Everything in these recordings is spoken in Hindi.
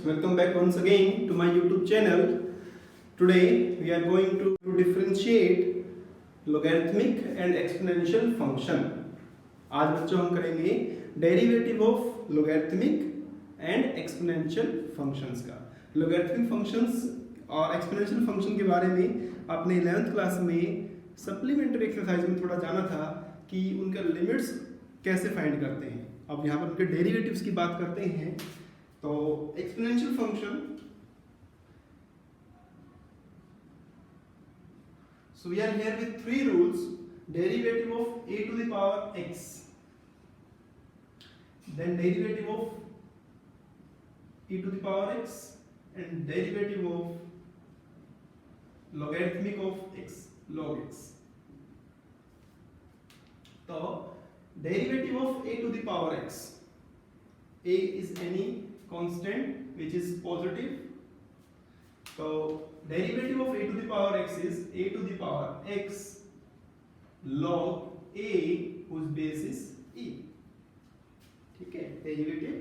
welcome back once again to my YouTube channel. Today we are going to differentiate logarithmic and exponential function. आज बच्चों हम करेंगे derivative of logarithmic and exponential functions का। लोगैरिथमिक फंक्शंस और एक्सपोनेंशियल फंक्शन के बारे में आपने 11th क्लास में सप्लीमेंट्री एक्सरसाइज में थोड़ा जाना था कि उनका लिमिट्स कैसे फाइंड करते हैं। अब यहाँ पर उनके डेरिवेटिव्स की बात करते हैं। तो exponential function, so we are here with three rules: derivative of a to the power x, then derivative of e to the power x, and derivative of logarithmic of x, log x. तो derivative of a to the power x, a is any constant which is positive. So derivative of a to the power x is a to the power x log a whose base is e. ठीक है, derivative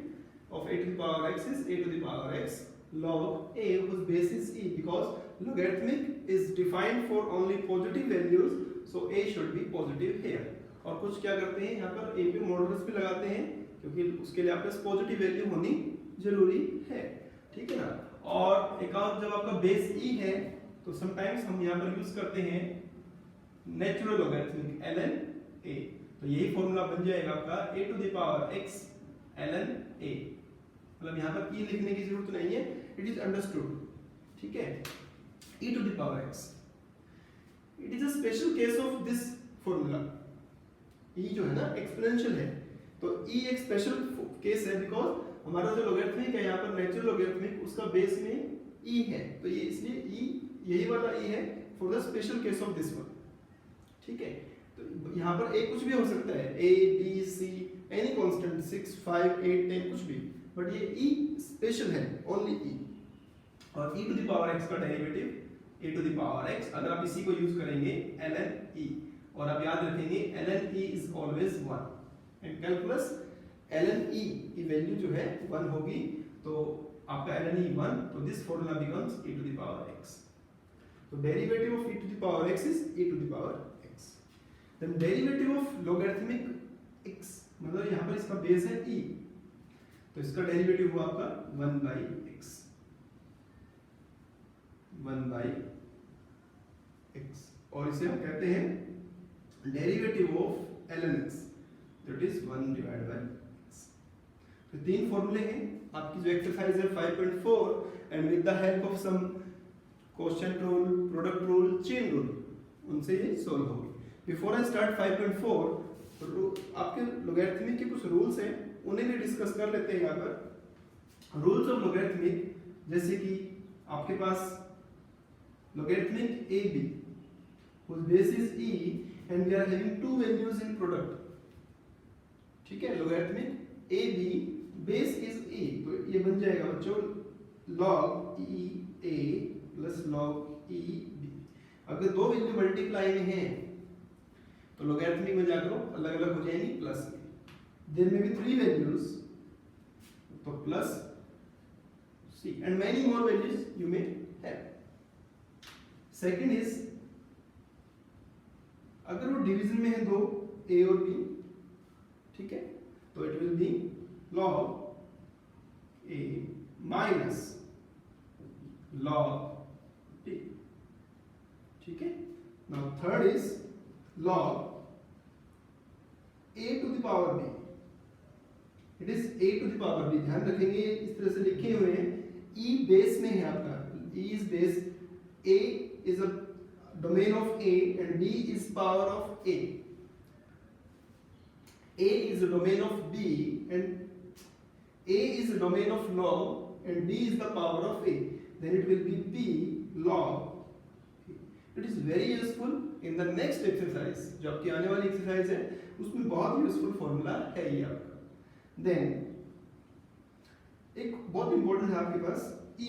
of a to the power x is a to the power x log a whose base is e, because logarithmic is defined for only positive values, so a should be positive here. और कुछ क्या करते हैं यहाँ पर a पे मॉडुलस भी लगाते हैं क्योंकि उसके लिए आपके पास पॉजिटिव वैल्यू होनी जरूरी है। ठीक है ना। और एक और जब आपका बेस e है तो समटाइम्स हम यहाँ पर यूज करते हैं नेचुरल लोगैरिथमिक ln a। तो यही फॉर्मूला बन जाएगा आपका a to the power x ln a। मतलब यहाँ पर e लिखने की जरूरत नहीं है, इट इज अंडरस्टूड। ठीक है, e to the power x, it is a special case of this formula. e जो है ना एक्सपोनेंशियल है, तो e एक स्पेशल केस है बिकॉज हमारा जो लोगैरिथमिक है यहाँ पर नेचुरल लोगैरिथमिक उसका बेस में e है, तो ये इसलिए e यही वाला e है for the special case of this one. ठीक है, तो यहाँ पर a कुछ भी हो सकता है, a b c any constant 6 5 8 10 कुछ भी, बट ये e स्पेशल है, ओनली e। और e to the power x का derivative a to the power x, अगर आप इसी को यूज करेंगे ln e, और आप याद रखेंगे ln e is always 1 and calculus ln e की वैल्यू जो है 1 होगी, तो आपका ln e 1, तो this formula becomes e to the power x। तो derivative of e to the power x is e to the power x। Then derivative of logarithmic x, मतलब यहाँ पर इसका बेस है e, तो इसका डेरिवेटिव हुआ आपका 1 by x, 1 by x, और इसे हम कहते हैं derivative of ln x, that is 1 divided by x। तो तीन फॉर्मूले हैं आपकी जो एक्सरसाइज है 5.4, and with the help of some quotient rule, product rule, chain rule, उनसे ये सॉल्व होगी। बिफोर आई स्टार्ट 5.4, आपके लोगैरिथमिक के कुछ रूल्स हैं, उन्हें भी डिस्कस कर लेते हैं यहाँ पर। रूल्स ऑफ लोगैरिथमिक, जैसे कि आपके पास logarithmic A B whose base is e and we are having two values in product। ठीक है, logarithmic a b base is e, तो ये बन जाएगा बच्चों log e a plus log e b। अगर दो वैल्यू मल्टीप्लाई में हैं तो लोगैरिथमिक में जाकर अलग अलग हो जाएंगी प्लस में। देयर में भी थ्री वैल्यूज, तो plus c and many more values you may have। Second is अगर वो डिवीजन में है दो a और b, ठीक है, तो it will be log a minus log b। ठीक है, now third is log a to the power b, it is a to the power b। ध्यान रखेंगे इस तरह से लिखे हुए हैं, e बेस में है आपका, e is base, a is a domain of a and b is power of a is a domain of b and a is a domain of log and b is the power of a, then it will be b log। it is very useful in the next exercise, जो आपकी आने वाली एक्सरसाइज है उसमें बहुत यूजफुल फॉर्मूला है ये आपका। देन एक बहुत इंपॉर्टेंट है आपके पास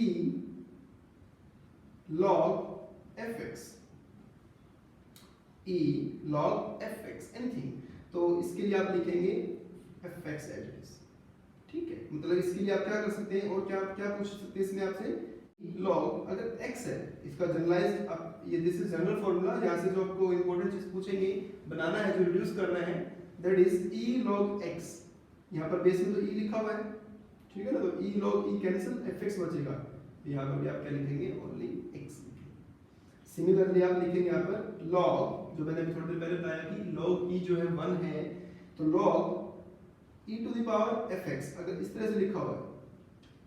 e log fx, e log fx anything, तो इसके लिए आप लिखेंगे fx एज इट इज। ठीक है, मतलब इसके लिए आप क्या कर सकते हैं और क्या क्या पूछ सकते हैं इसमें आपसे, लॉग अगर x है, इसका जनरलाइज्ड आप ये दिस इज जनरल फार्मूला, यहाँ से जो आपको इंपॉर्टेंट चीज पूछेंगे बनाना है, जो रिड्यूस करना है, that is e log x। यहाँ पर बेस में तो e लिखा हुआ है, ठीक है ना, तो e log e cancel fx बचेगा, यहाँ पर भी आप क्या लिखेंगे, ओनली x लिखेंगे। सिमिलरली आप लिखेंगे यहाँ पर log, जो मैंने अभी थोड़ी देर पहले बताया कि log e जो है 1 है, तो log e to the power fx, अगर इस तरह से लिखा हुआ है,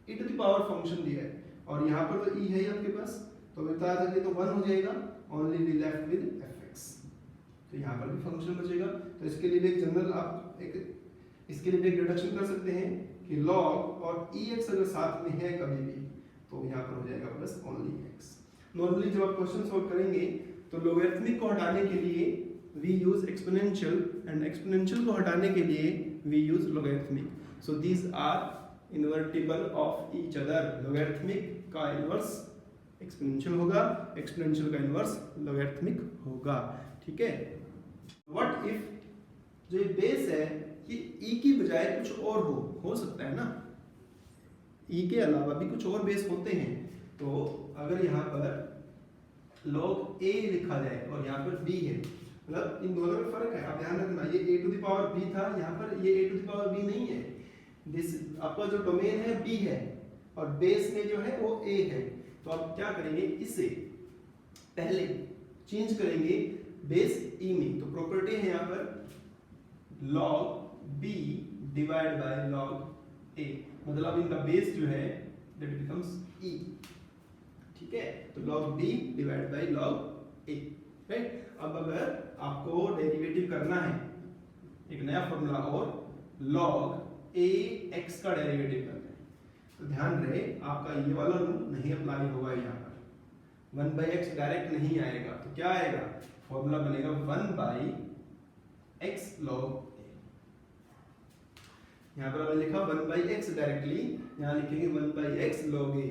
e to the power function दिया है और यहाँ पर तो e है ही आपके पास, तो बता देंगे तो 1 हो जाएगा, only we left with fx, तो यहाँ पर भी फंक्शन बचेगा। तो इसके लिए भी एक जनरल आप इसके लिए भी एक डिडक्शन कर सकते हैं कि log और ex अगर साथ में है कभी भी, तो यहाँ पर हो जाएगा प्लस ओनली x। नॉर्मली जब आप क्वेश्चन सॉल्व करेंगे तो लोगरिथमिक को हटाने के लिए we use exponential and exponential को हटाने के लिए we use logarithmic. So these are invertible of each other. Logarithmic का इन्वर्स एक्सपोनेंशियल होगा, एक्सपोनेंशियल का इन्वर्स लोगरिथमिक होगा, ठीक है। व्हाट इफ जो ये बेस है ये e की बजाय कुछ और हो सकता है ना, e के अलावा भी कुछ और बेस होते हैं, तो अगर यहाँ पर log a लिखा जाए और यहाँ पर b है, मतलब इन दोनों में फर्क है, आप ध्यान रखना, ये a to the power b था, यहाँ पर ये a to the power b नहीं है, दिस आपका जो डोमेन है b है और बेस में जो है वो a है, तो आप क्या करेंगे, इसे पहले चेंज करेंगे बेस e में, तो प्रॉपर्टी है यहाँ पर log b divide by log a, मतलब इनका बेस जो है दैट बिकम्स e, ठीक है, तो log b divide by log a, right. अब अगर आपको डेरिवेटिव करना है, एक नया फॉर्मूला और log a x का डेरिवेटिव करना है, तो ध्यान रहे आपका ये वाला रूल नहीं अप्लाई होगा, यहाँ पर 1 by x डायरेक्ट नहीं आएगा, तो क्या आएगा, फॉर्मूला बनेगा 1 by x log a। यहाँ पर हमने लिखा 1 by x डायरेक्टली, यहाँ लिखेंगे 1 by x log a।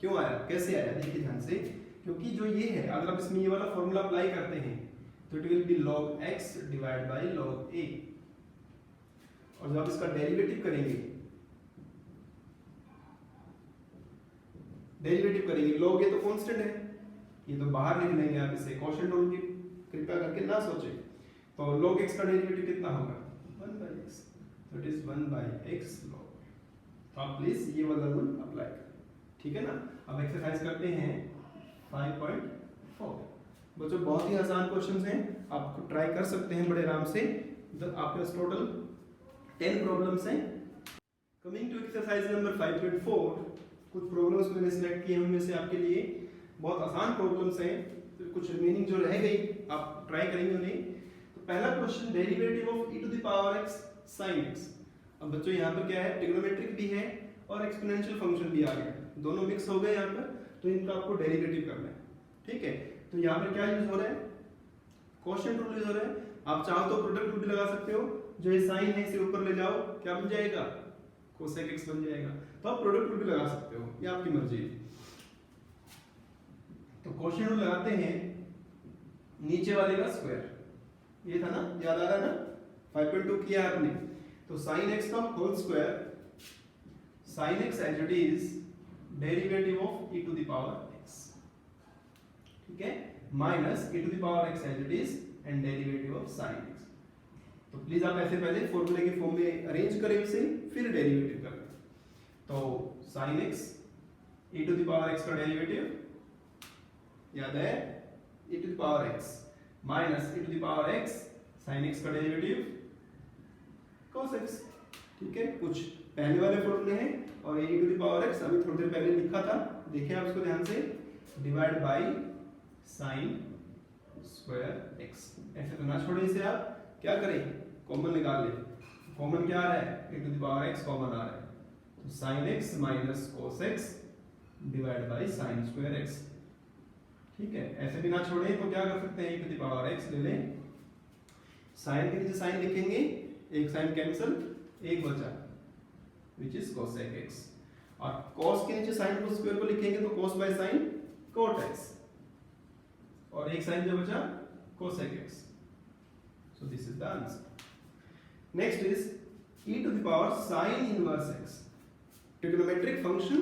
क्यों आया, कैसे आया, देखिए ध्यान से, क्योंकि जो ये है अगर आप इसमें ये वाला फॉर्मूला अप्लाई करते हैं तो it will be log x divide bye log a, और जब आप इसका डेरिवेटिव करेंगे log a तो कांस्टेंट है, ये तो बाहर लिख लेंगे आप इसे, क्वोशिएंट रूल की कृपया करके ना सोचें, तो log x का डेरिवेटिव कितना होगा 1 by x, तो it is 1 by x log, तो आप प्लीज ये वाला रूल अप्लाई करें, ठीक है ना। अब एक्सरसाइज करते हैं 5.4। बच्चों बहुत ही आसान क्वेश्चंस हैं, आप ट्राई कर सकते हैं बड़े आराम से, आपके पास टोटल 10 प्रॉब्लम्स हैं। कमिंग टू एक्सरसाइज नंबर 5.4, कुछ प्रॉब्लम्स मैंने सिलेक्ट किए उनमें से आपके लिए बहुत आसान प्रॉब्लम्स हैं, तो कुछ रिमेनिंग जो रह गई आप ट्राई करेंगे उन्हें। तो पहला question, derivative of e to the power x sin x। अब बच्चों यहाँ पर क्या है, ट्रिग्नोमेट्रिक भी है और एक्सपोनेंशियल फंक्शन भी आ गया, दोनों मिक्स हो गए यहाँ पर, तो इनका आपको डेरिवेटिव करना है, ठीक है। तो यहाँ पर क्या यूज हो रहा है, क्वोशिएंट रूल यूज हो रहा है, आप चाहो तो प्रोडक्ट रूल भी लगा सकते हो, जो ये साइन है इसे ऊपर ले जाओ, क्या बन जाएगा, कोसेक x बन जाएगा, तो आप प्रोडक्ट रूल भी लगा सकते हो, ये आपकी मर्जी है। तो क्वोशिएंट रूल लगाते हैं, नीचे वाले का स्क्वायर, ये था ना, याद आ रहा है ना, 5.2 किया आपने, तो sin x का whole square, sin x as it is derivative of e to the power x, ठीक है, minus e to the power x as it is and derivative of sin x। तो प्लीज आप ऐसे पहले फॉर्मूले के फॉर्म में अरेंज करें इसे, फिर डेरिवेटिव करें। तो sin x e to the power x का डेरिवेटिव याद है e to the power x minus e to the power x sin x का डेरिवेटिव cos x, ठीक है, कुछ पहले वाले फॉर्मूले हैं और e to the power x अभी थोड़ी देर पहले लिखा था, देखें आप इसको ध्यान से, divide by sin square x, ऐसे तो ना छोड़े इसे, आप क्या करें, कॉमन निकाल लें, कॉमन क्या आ रहा है, e to the power x common आ रहा है, तो sin x minus cos x divide by sin square x, ठीक है, ऐसे भी ना छोड़ें तो क्या कर सकते हैं, e to the power x ले लें, sin के नीचे sin लिखेंगे, एक sin कैंसिल, एक बचा which is cosec x, और cos के नीचे sin को स्क्वायर को लिखेंगे तो cos by sin cot x, और एक sin जो बचा cosec x, so this is the answer. Next is e to the power sin inverse x. Trigonometric function,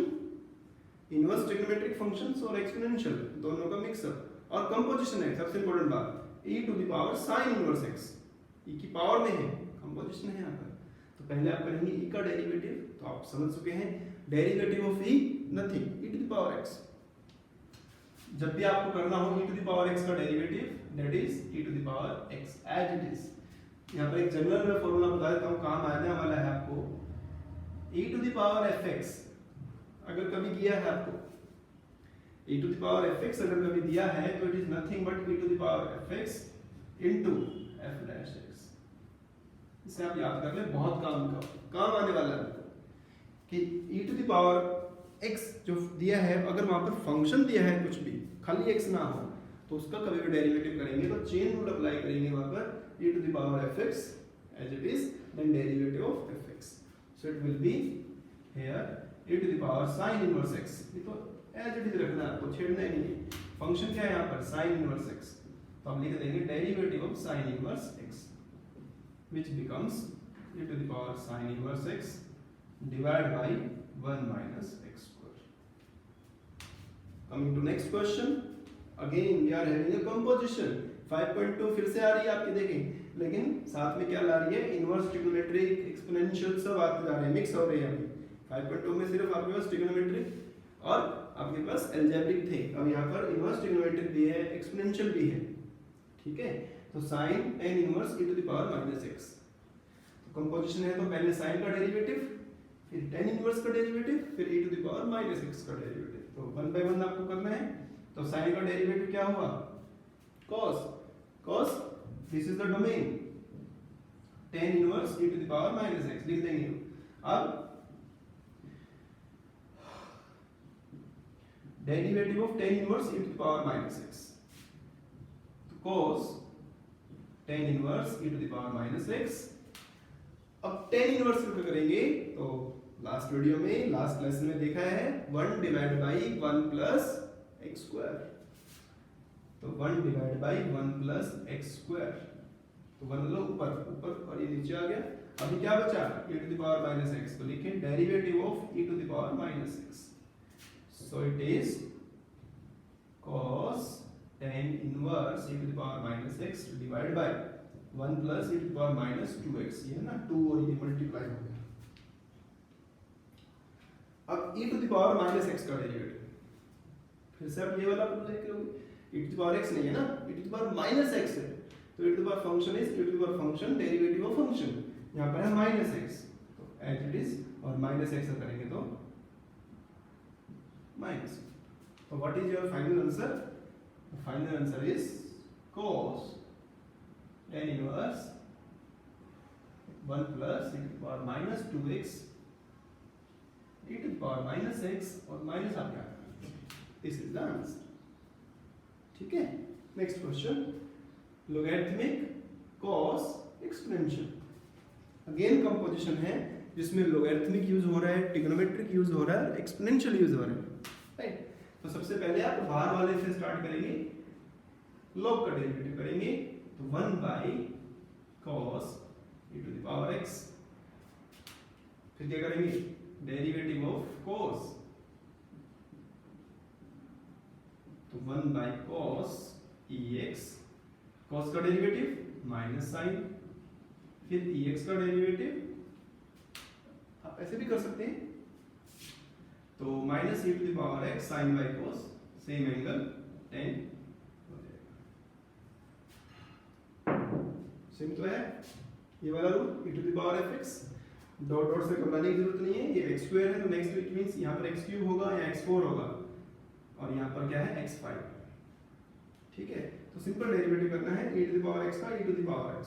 inverse trigonometric functions और एक्सपोनेंशियल दोनों का मिक्सअप और कंपोजिशन है सबसे इंपॉर्टेंट बात e to the power sin inverse x, e की पावर में है, कंपोजिशन है यहाँ पर। तो पहले आप करेंगे e का डेरिवेटिव, तो आप समझ चुके हैं derivative of e nothing e to the power x। जब भी आपको करना हो e to the power x का derivative that is e to the power x as it is. यहाँ पर एक जनरल में फॉर्मूला बता देता हूँ, काम आने वाला है आपको। e to the power fx अगर कभी दिया है आपको, e to the power fx अगर कभी दिया है तो it is nothing but e to the power fx into f dash x। इसे आप याद कर ले, बहुत काम आने वाला है कि e to the power x जो दिया है, अगर वहां पर फंक्शन दिया है कुछ भी, खाली x ना हो, तो उसका कभी भी डेरिवेटिव करेंगे तो चेन रूल अप्लाई करेंगे वहां पर e to the power fx as it is, then derivative of fx. So it will be here e to the power sin inverse x. ये तो as it is रखना है आपको, छेड़ना ही नहीं है। फंक्शन क्या है यहाँ पर sin inverse x, तो हम लिख देंगे derivative of sin inverse x which becomes e to the power sin inverse x divided by 1 minus x square. Coming to next question, again we are having a composition 5.2 फिर से आ रही है आपकी, देखें, लेकिन साथ में क्या ला रही है, इनवर्स ट्रिग्नोमेट्रिक एक्सपोनेंशियल सब आते जा रहे हैं, मिक्स हो रहे हैं अभी। 5.2 में सिर्फ आपके पास ट्रिग्नोमेट्रिक और आपके पास अलजेब्रिक थे, अब यहाँ पर इनवर्स ट्रिग्नोमेट्रिक भी है, एक्सपोनेंशियल भी है, ठीक है। तो sin tan inverse e to the power minus x, तो कंपोजिशन है तो पहले sin का डेरिवेटिव, फिर tan इनवर्स का डेरिवेटिव, फिर e to the power minus x का डेरिवेटिव। तो 1 बाय 1 आपको करना है। तो sin का डेरिवेटिव क्या हुआ, cos this is the domain, tan inverse e to the power minus x लिख देंगे। अब derivative of tan inverse e to the power minus x, तो cos tan inverse e to the power minus x। अब tan inverse को करेंगे तो लास्ट वीडियो में, लास्ट लेसन में देखा है 1 divide by 1 plus x square, तो 1 divide by 1 plus x square, तो 1 लो ऊपर और ये नीचे आ गया। अभी क्या बचा, e to the power minus x, तो लिखें derivative of e to the power minus x, so it is cos tan inverse e to the power minus x divide by 1 plus e to the power minus 2x, ये है ना 2 और ये मल्टीप्लाई हो गया। अब e to the power minus x का डेरिवेटिव, फिर से आप ये वाला लेके लोगे, e to the power x नहीं है ना, e to the power minus x है, तो e to the power function is e to the power function derivative of function, यहाँ पर है minus x, तो as it is, और minus x करेंगे तो minus। तो what is your final answer? The final answer is cos tan inverse 1 plus e to the power minus 2x e to the power minus x और minus आ गया। This is the answer, ठीक है। Next question, logarithmic cos exponential, again composition है जिसमें लोगैरिथमिक यूज हो रहा है, ट्रिग्नोमेट्रिक यूज हो रहा है, एक्सपोनेंशियल यूज हो रहा है, राइट। तो सबसे पहले आप बाहर वाले से स्टार्ट करेंगे, लॉग का डेरिवेटिव करेंगे, तो 1 by cos e to the power x, फिर क्या करेंगे, डेरिवेटिव ऑफ कॉस, तो 1 बाई कॉस ex, कॉस का डेरिवेटिव माइनस साइन, फिर ex का डेरिवेटिव आप ऐसे भी कर सकते हैं, तो minus e to the power x sine by cos, same angle tan हो जाएगा। सेम तो है ये वाला rule, e to the power fx, dot dot से घबराने की जरूरत नहीं है, ये x स्क्वायर है तो नेक्स्ट इट मींस यहाँ पर x क्यूब होगा या x4 होगा, और यहाँ पर क्या है x5, ठीक है। तो सिंपल डेरिवेटिव करना है e to the power x का e to the power x,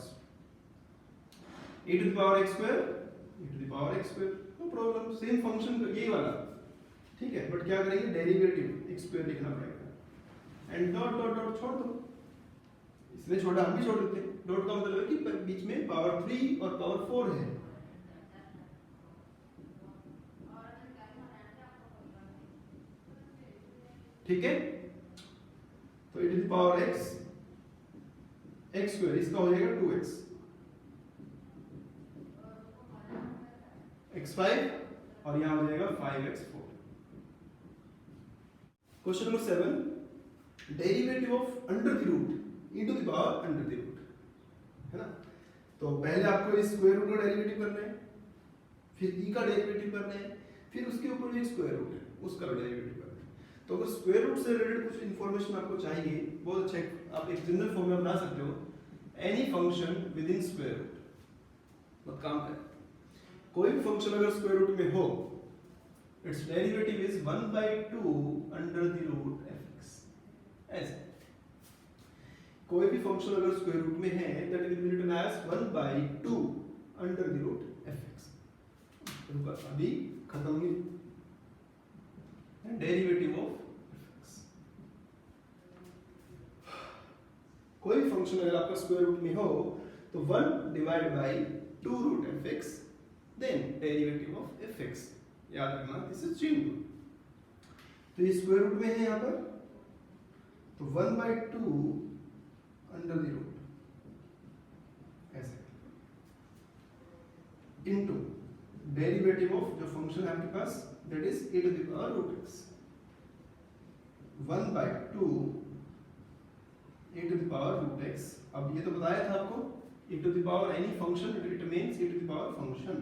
e to the power x square e to the power x square, no problem, same function यही वाला, ठीक है। बट क्या करेंगे, डेरिवेटिव x स्क्वायर लिखना पड़ेगा, एंड डॉट डॉट डॉट छोड़ दो, इसने छोड़ा हम भी छोड़ देते हैं। डॉट का मतलब है कि बीच में पावर 3 और पावर 4 है, ठीक है। तो e to the power x x square, इसका हो जाएगा 2x, x5 और यहाँ हो जाएगा 5x4। Question number 7, derivative of under the root e to the power under the root, है ना। तो पहले आपको इस स्क्वायर रूट का डेरिवेटिव करना है, फिर ई का डेरिवेटिव करना है, फिर उसके ऊपर जो एक स्क्वायर रूट है उसका डेरिवेटिव करना है। तो अगर स्क्वायर रूट से रिलेटेड कुछ इन्फॉर्मेशन आपको चाहिए, बहुत अच्छा आप एक जनरल फॉर्म में बना सकते हो, any function within square root. मत काम करें, कोई भी फंक्शन अगर स्क्वायर रूट में हो, it's derivative is 1/2 under the root fx। ऐसे कोई भी फंक्शन अगर स्क्वायर रूट में है, that will be written as 1/2 under the root fx। रुका, अभी खत्म हुई डेरिवेटिव ऑफ fx। कोई भी फंक्शन अगर आपका स्क्वायर रूट में हो तो 1 divide by 2 root fx, then derivative of fx। याद रखना, दिस इज चेन रूल। तो ये स्क्वायर रूट में है यहाँ पर, तो 1/2 अंडर द रूट ऐसे इनटू डेरिवेटिव ऑफ जो फंक्शन है आपके पास, that is e to the power root x। 1/2 e to the power root x। अब ये तो बताया था आपको, e to the power any function it means e to the power function,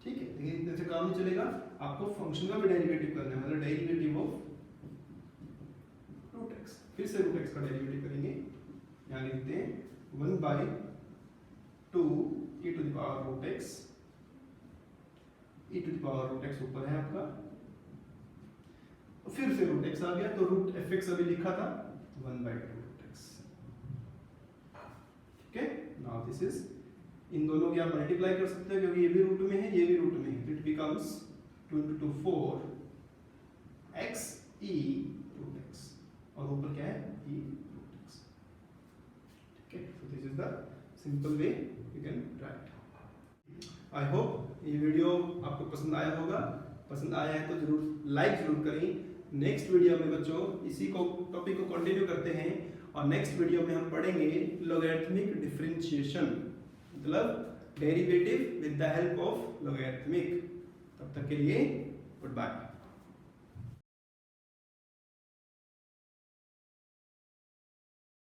ठीक है। लेकिन इतने से काम नहीं चलेगा, आपको फंक्शन का भी डेरिवेटिव करना है, मतलब डेरिवेटिव ऑफ रूट x। फिर से रूट x का डेरिवेटिव करेंगे, यहाँ लिखते हैं 1/2 e to the power root x। e to the power root x ऊपर है आपका, फिर से रूट x आ गया, तो रूट fx अभी लिखा था 1/2 रूट x, ठीक है। नाउ दिस इज, इन दोनों की आप मल्टीप्लाई कर सकते हैं क्योंकि ये भी रूट में है, ये भी रूट में है, it becomes 2 × 2 4 x e root x, और ऊपर क्या है e रूट x, ठीक है। So this is the simple way you can write. I hope ये वीडियो आपको पसंद आया होगा, पसंद आया है तो जरूर लाइक जरूर करें। नेक्स्ट वीडियो में बच्चों इसी को टॉपिक को कंटिन्यू करते हैं, और नेक्स्ट वीडियो में हम पढ़ेंगे लॉगरिथमिक डिफरेंशिएशन, मतलब derivative with the help of logarithmic. तब तक के लिए गुड बाय।